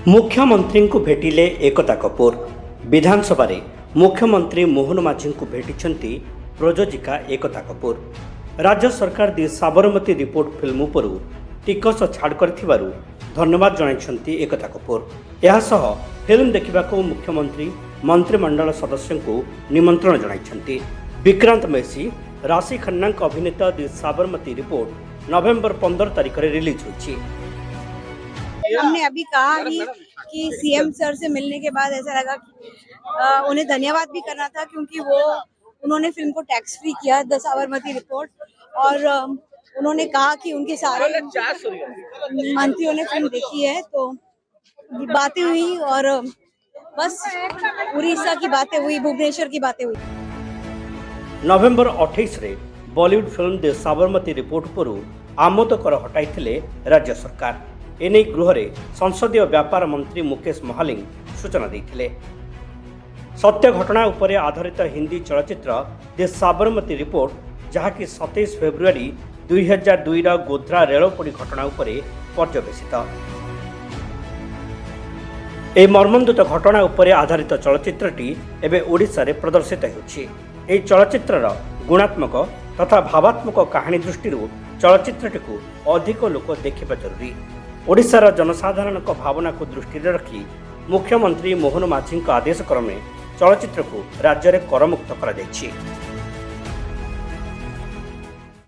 मुख्यमंत्री को भेटिले एकता कपूर। विधानसभा मुख्यमंत्री मोहन माझी को भेटी प्रयोजिका एकता कपूर। राज्य सरकार दी साबरमती रिपोर्ट फिल्म पर टिकस छाड़ कर धन्यवाद जणाइछन्ती एकता कपूर। यासह फिल्म देखा मुख्यमंत्री मंत्रिमंडल सदस्य को निमंत्रण जणाइछन्ती। विक्रांत मैसी, राशि खन्ना अभिनीत दी साबरमती रिपोर्ट नवेम्बर 15 तारिख में रिलीज हुई। हमने अभी कहा कि सीएम सर से मिलने के बाद ऐसा लगा कि उन्हें धन्यवाद भी करना था, क्योंकि उन्होंने फिल्म को टैक्स फ्री किया, द साबरमती रिपोर्ट, और उन्होंने कहा कि उनके सारे मंत्रियों ने फिल्म देखी है, तो बातें हुई और बस उड़ीसा की बातें हुई, भुवनेश्वर की बातें हुई। नवेम्बर 28 रे Bollywood film the Sabarmati report पर आमोद कर हटाई राज्य सरकार। एने गृह संसदीय व्यापार मंत्री मुकेश महालिंग सूचना देते। सत्य घटना उपरे आधारित हिंदी चलचित्र द साबरमती रिपोर्ट जहाँकि 27 फेब्रुआरी 2002 गोध्रा रेलपोड़ी घटना उपरे पर्यवेसित। ए मर्मन्तुद घटना उपरे आधारित चलचित्रटी एबे ओडिशा रे प्रदर्शित होछि। एही चलचित्रर गुणात्मक तथा भावात्मक कहानी दृष्टि चलचित्रटी को अधिक लोक देखा जरूरी। ओडिशार जनसाधारण भावना को दृष्टि रखी मुख्यमंत्री मोहन माझी आदेश क्रमे चलचित्र को राज्य में करमुक्त कर।